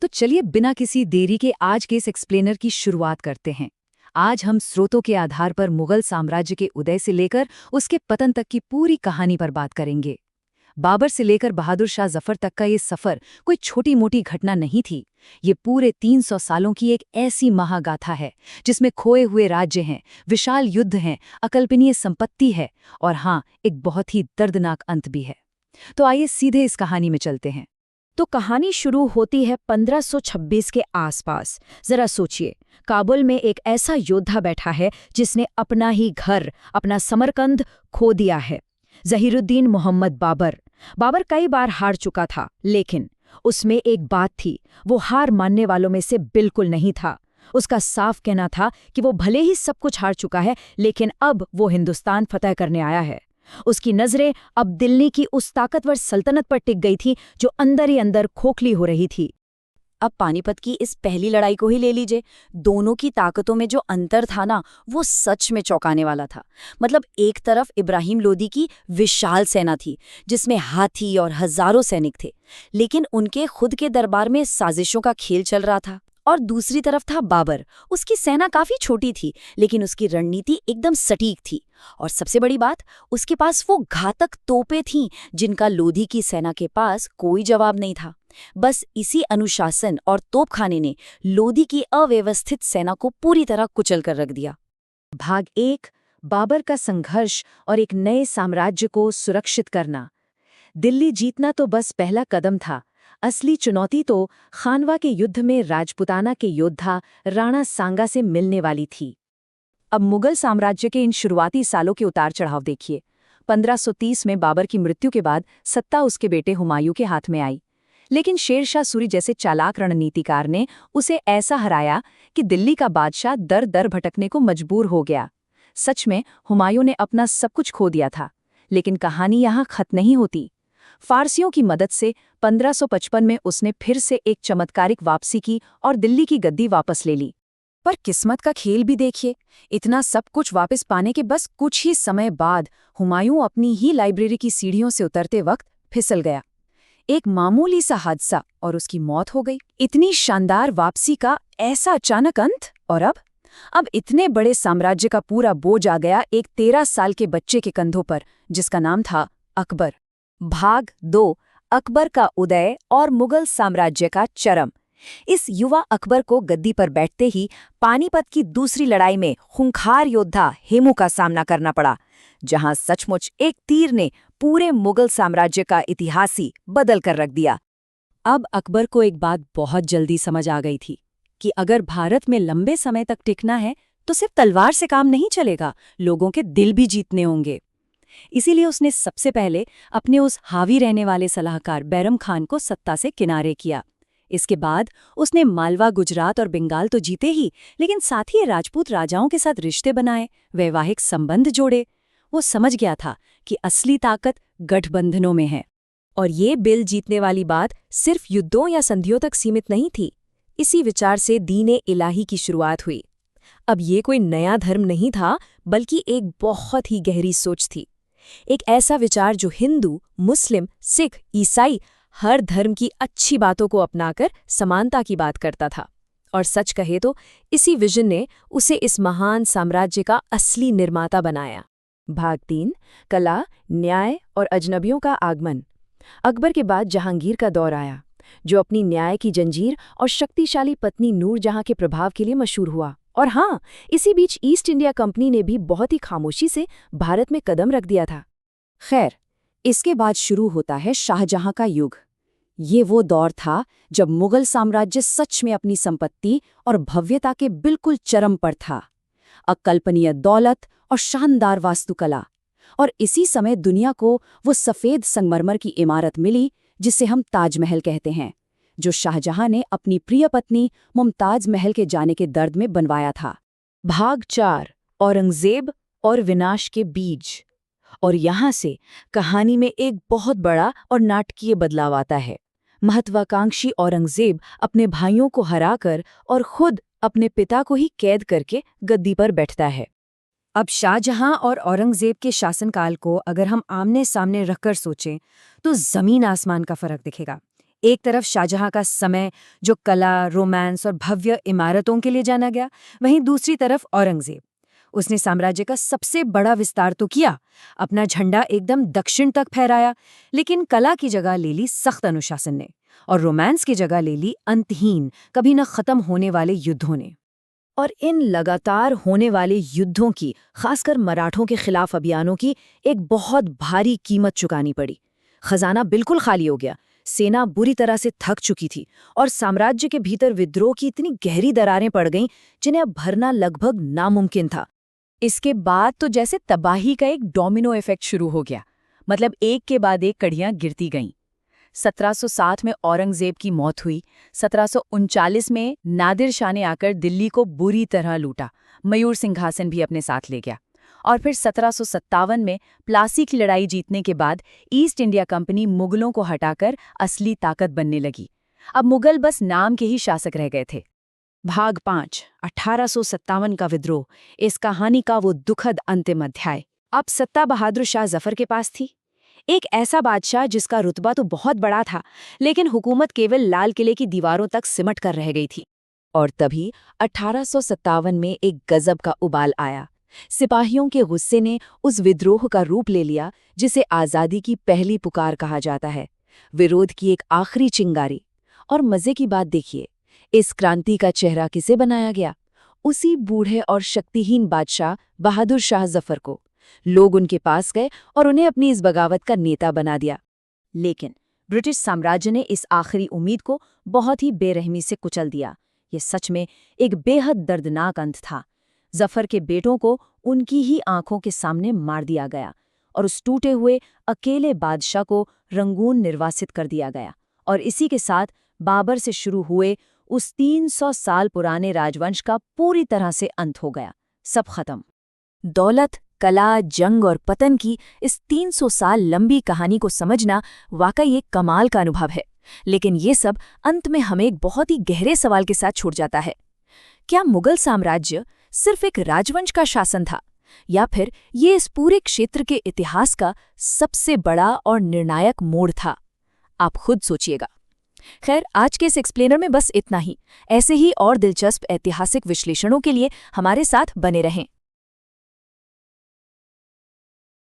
तो चलिए बिना किसी देरी के आज के इस एक्सप्लेनर की शुरुआत करते हैं। आज हम स्रोतों के आधार पर मुगल साम्राज्य के उदय से लेकर उसके पतन तक की पूरी कहानी पर बात करेंगे। बाबर से लेकर बहादुर शाह जफर तक का ये सफर कोई छोटी मोटी घटना नहीं थी। ये पूरे 300 सालों की एक ऐसी महागाथा है जिसमें खोए हुए राज्य हैं, विशाल युद्ध हैं, अकल्पनीय संपत्ति है और हाँ, एक बहुत ही दर्दनाक अंत भी है। तो आइए सीधे इस कहानी में चलते हैं। तो कहानी शुरू होती है 1526 के आसपास। जरा सोचिए, काबुल में एक ऐसा योद्धा बैठा है जिसने अपना ही घर, अपना समरकंद खो दिया है। ज़हीरुद्दीन मोहम्मद बाबर। बाबर कई बार हार चुका था, लेकिन उसमें एक बात थी, वो हार मानने वालों में से बिल्कुल नहीं था। उसका साफ कहना था कि वो भले ही सब कुछ हार चुका है, लेकिन अब वो हिंदुस्तान फतह करने आया है। उसकी नजरें अब दिल्ली की उस ताकतवर सल्तनत पर टिक गई थी जो अंदर ही अंदर खोखली हो रही थी। अब पानीपत की इस पहली लड़ाई को ही ले लीजिए। दोनों की ताकतों में जो अंतर था ना, वो सच में चौंकाने वाला था। मतलब एक तरफ इब्राहिम लोदी की विशाल सेना थी जिसमें हाथी और हजारों सैनिक थे, लेकिन उनके खुद के दरबार में साजिशों का खेल चल रहा था। और दूसरी तरफ था बाबर। उसकी सेना काफी छोटी थी, लेकिन उसकी रणनीति एकदम सटीक थी। और सबसे बड़ी बात, उसके पास वो घातक तोपें थीं जिनका लोधी की सेना के पास कोई जवाब नहीं था। बस इसी अनुशासन और तोपखाने ने लोधी की अव्यवस्थित सेना को पूरी तरह कुचल कर रख दिया। भाग 1, बाबर का संघर्ष और एक नए साम्राज्य को सुरक्षित करना। दिल्ली जीतना तो बस पहला कदम था। असली चुनौती तो खानवा के युद्ध में राजपुताना के योद्धा राणा सांगा से मिलने वाली थी। अब मुगल साम्राज्य के इन शुरुआती सालों के उतार चढ़ाव देखिए। 1530 में बाबर की मृत्यु के बाद सत्ता उसके बेटे हुमायूं के हाथ में आई, लेकिन शेर शाह सूरी जैसे चालाक रणनीतिकार ने उसे ऐसा हराया कि दिल्ली का बादशाह दर दर भटकने को मजबूर हो गया। सच में हुमायूं ने अपना सब कुछ खो दिया था, लेकिन कहानी यहाँ खत्म नहीं होती। फारसियों की मदद से 1555 में उसने फिर से एक चमत्कारिक वापसी की और दिल्ली की गद्दी वापस ले ली। पर किस्मत का खेल भी देखिए, इतना सब कुछ वापस पाने के बस कुछ ही समय बाद हुमायूं अपनी ही लाइब्रेरी की सीढ़ियों से उतरते वक्त फिसल गया। एक मामूली सा हादसा और उसकी मौत हो गई। इतनी शानदार वापसी का ऐसा अचानक अंत। और अब इतने बड़े साम्राज्य का पूरा बोझ आ गया एक 13 साल के बच्चे के कंधों पर, जिसका नाम था अकबर। भाग 2, अकबर का उदय और मुगल साम्राज्य का चरम। इस युवा अकबर को गद्दी पर बैठते ही पानीपत की दूसरी लड़ाई में खूंखार योद्धा हेमू का सामना करना पड़ा, जहां सचमुच एक तीर ने पूरे मुगल साम्राज्य का इतिहास ही बदल कर रख दिया। अब अकबर को एक बात बहुत जल्दी समझ आ गई थी कि अगर भारत में लंबे समय तक टिकना है तो सिर्फ तलवार से काम नहीं चलेगा, लोगों के दिल भी जीतने होंगे। इसीलिए उसने सबसे पहले अपने उस हावी रहने वाले सलाहकार बैरम खान को सत्ता से किनारे किया। इसके बाद उसने मालवा, गुजरात और बंगाल तो जीते ही, लेकिन साथ ही राजपूत राजाओं के साथ रिश्ते बनाए, वैवाहिक संबंध जोड़े। वो समझ गया था कि असली ताकत गठबंधनों में है। और ये बिल जीतने वाली बात सिर्फ युद्धों या संधियों तक सीमित नहीं थी। इसी विचार से दीन इलाही की शुरुआत हुई। अब ये कोई नया धर्म नहीं था, बल्कि एक बहुत ही गहरी सोच थी। एक ऐसा विचार जो हिंदू, मुस्लिम, सिख, ईसाई हर धर्म की अच्छी बातों को अपनाकर समानता की बात करता था। और सच कहे तो इसी विजन ने उसे इस महान साम्राज्य का असली निर्माता बनाया। भाग 3, कला, न्याय और अजनबियों का आगमन। अकबर के बाद जहांगीर का दौर आया, जो अपनी न्याय की जंजीर और शक्तिशाली पत्नी नूरजहां के प्रभाव के लिए मशहूर हुआ। और हाँ, इसी बीच ईस्ट इंडिया कंपनी ने भी बहुत ही खामोशी से भारत में कदम रख दिया था। खैर, इसके बाद शुरू होता है शाहजहां का युग। ये वो दौर था जब मुगल साम्राज्य सच में अपनी संपत्ति और भव्यता के बिल्कुल चरम पर था। अकल्पनीय दौलत और शानदार वास्तुकला। और इसी समय दुनिया को वो सफ़ेद संगमरमर की इमारत मिली जिसे हम ताजमहल कहते हैं, जो शाहजहां ने अपनी प्रिय पत्नी मुमताज महल के जाने के दर्द में बनवाया था। भाग 4, औरंगजेब और विनाश के बीज। और यहाँ से कहानी में एक बहुत बड़ा और नाटकीय बदलाव आता है। महत्वाकांक्षी औरंगजेब अपने भाइयों को हराकर और खुद अपने पिता को ही कैद करके गद्दी पर बैठता है। अब शाहजहां और औरंगजेब के शासनकाल को अगर हम आमने सामने रखकर सोचें तो जमीन आसमान का फर्क दिखेगा। एक तरफ शाहजहां का समय, जो कला, रोमांस और भव्य इमारतों के लिए जाना गया, वहीं दूसरी तरफ औरंगजेब। उसने साम्राज्य का सबसे बड़ा विस्तार तो किया, अपना झंडा एकदम दक्षिण तक फहराया, लेकिन कला की जगह ले ली सख्त अनुशासन ने, और रोमांस की जगह ले ली अंतहीन, कभी न खत्म होने वाले युद्धों ने। और इन लगातार होने वाले युद्धों की, खासकर मराठों के खिलाफ अभियानों की, एक बहुत भारी कीमत चुकानी पड़ी। खजाना बिल्कुल खाली हो गया, सेना बुरी तरह से थक चुकी थी, और साम्राज्य के भीतर विद्रोह की इतनी गहरी दरारें पड़ गईं जिन्हें अब भरना लगभग नामुमकिन था। इसके बाद तो जैसे तबाही का एक डोमिनो इफेक्ट शुरू हो गया, मतलब एक के बाद एक कड़ियां गिरती गईं। 1760 में औरंगजेब की मौत हुई। 1739 में नादिर शाह ने आकर दिल्ली को बुरी तरह लूटा, मयूर सिंहासन भी अपने साथ ले गया। और फिर 1757 में प्लासी की लड़ाई जीतने के बाद ईस्ट इंडिया कंपनी मुगलों को हटाकर असली ताकत बनने लगी। अब मुगल बस नाम के ही शासक रह गए थे। भाग 5, 1857 का विद्रोह, इस कहानी का वो दुखद अंतिम अध्याय। अब सत्ता बहादुर शाह जफर के पास थी, एक ऐसा बादशाह जिसका रुतबा तो बहुत बड़ा था, लेकिन हुकूमत केवल लाल किले की दीवारों तक सिमट कर रह गई थी। और तभी 1857 में एक गजब का उबाल आया। सिपाहियों के गुस्से ने उस विद्रोह का रूप ले लिया जिसे आज़ादी की पहली पुकार कहा जाता है, विरोध की एक आखिरी चिंगारी। और मजे की बात देखिए, इस क्रांति का चेहरा किसे बनाया गया? उसी बूढ़े और शक्तिहीन बादशाह बहादुर शाह जफर को। लोग उनके पास गए और उन्हें अपनी इस बगावत का नेता बना दिया। लेकिन ब्रिटिश साम्राज्य ने इस आखिरी उम्मीद को बहुत ही बेरहमी से कुचल दिया। ये सच में एक बेहद दर्दनाक अंत था। जफर के बेटों को उनकी ही आंखों के सामने मार दिया गया, और उस टूटे हुए अकेले बादशाह को रंगून निर्वासित कर दिया गया। और इसी के साथ बाबर से शुरू हुए उस 300 साल पुराने राजवंश का पूरी तरह से अंत हो गया। सब खत्म। दौलत, कला, जंग और पतन की इस 300 साल लंबी कहानी को समझना वाकई एक कमाल का अनुभव है। लेकिन ये सब अंत में हमें एक बहुत ही गहरे सवाल के साथ छूट जाता है। क्या मुगल साम्राज्य सिर्फ एक राजवंश का शासन था, या फिर ये इस पूरे क्षेत्र के इतिहास का सबसे बड़ा और निर्णायक मोड़ था? आप खुद सोचिएगा। खैर, आज के इस एक्सप्लेनर में बस इतना ही। ऐसे ही और दिलचस्प ऐतिहासिक विश्लेषणों के लिए हमारे साथ बने रहें।